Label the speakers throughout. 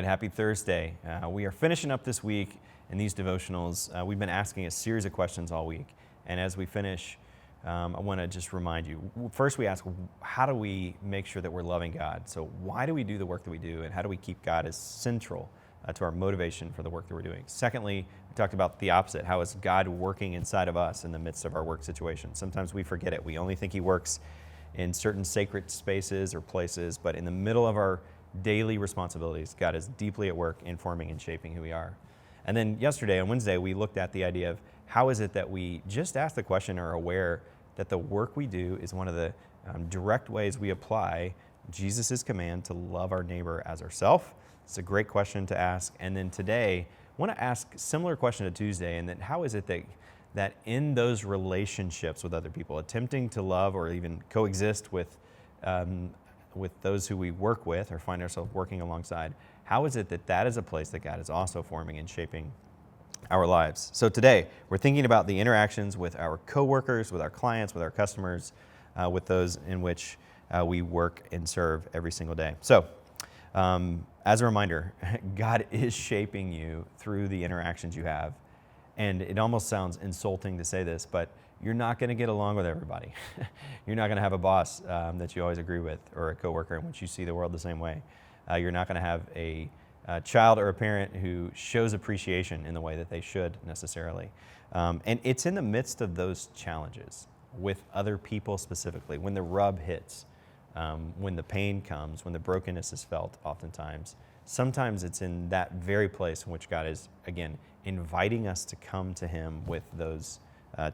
Speaker 1: right, happy Thursday. We are finishing up this week in these devotionals. We've been asking a series of questions all week. And as we finish, I want to just remind you. First, we ask, how do we make sure that we're loving God? So why do we do the work that we do? And how do we keep God as central to our motivation for the work that we're doing? Secondly, we talked about the opposite. How is God working inside of us in the midst of our work situation? Sometimes we forget it. We only think he works in certain sacred spaces or places, but in the middle of our daily responsibilities, God is deeply at work in forming and shaping who we are. And then yesterday, on Wednesday, we looked at the idea of how is it that we just ask the question or are aware that the work we do is one of the direct ways we apply Jesus' command to love our neighbor as ourselves. It's a great question to ask. And then today, I want to ask a similar question to Tuesday, and then how is it that in those relationships with other people, attempting to love or even coexist with those who we work with or find ourselves working alongside, how is it that that is a place that God is also forming and shaping our lives? So today, we're thinking about the interactions with our coworkers, with our clients, with our customers, with those in which we work and serve every single day. So as a reminder, God is shaping you through the interactions you have. And it almost sounds insulting to say this, but you're not going to get along with everybody. You're not going to have a boss that you always agree with or a coworker in which you see the world the same way. You're not going to have a child or a parent who shows appreciation in the way that they should necessarily. And it's in the midst of those challenges with other people specifically, when the rub hits, when the pain comes, when the brokenness is felt oftentimes. Sometimes it's in that very place in which God is, again, inviting us to come to him with those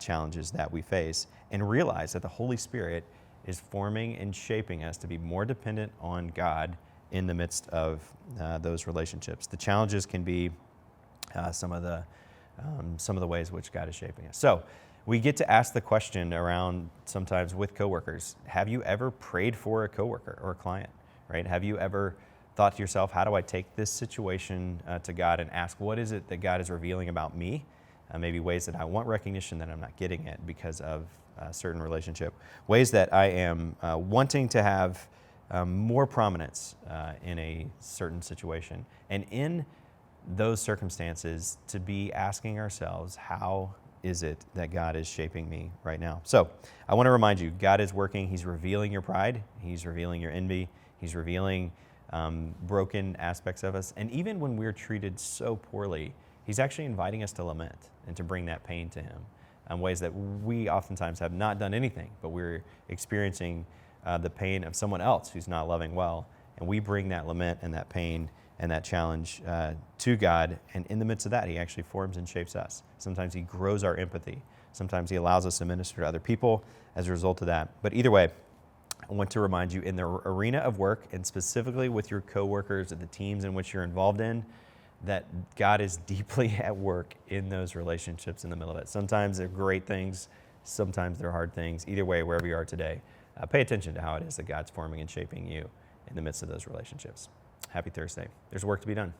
Speaker 1: challenges that we face and realize that the Holy Spirit is forming and shaping us to be more dependent on God in the midst of those relationships. The challenges can be some of the ways which God is shaping us. So we get to ask the question around sometimes with coworkers, have you ever prayed for a coworker or a client, right? Have you ever thought to yourself, how do I take this situation to God and ask, what is it that God is revealing about me? Maybe ways that I want recognition that I'm not getting it because of a certain relationship. Ways that I am wanting to have more prominence in a certain situation. And in those circumstances, to be asking ourselves, how is it that God is shaping me right now? So I want to remind you, God is working. He's revealing your pride. He's revealing your envy. He's revealing broken aspects of us. And even when we're treated so poorly, he's actually inviting us to lament and to bring that pain to him in ways that we oftentimes have not done anything, but we're experiencing the pain of someone else who's not loving well. And we bring that lament and that pain and that challenge to God. And in the midst of that, he actually forms and shapes us. Sometimes he grows our empathy. Sometimes he allows us to minister to other people as a result of that. But either way, I want to remind you in the arena of work and specifically with your coworkers and the teams in which you're involved in, that God is deeply at work in those relationships in the middle of it. Sometimes they're great things. Sometimes they're hard things. Either way, wherever you are today, pay attention to how it is that God's forming and shaping you in the midst of those relationships. Happy Thursday. There's work to be done.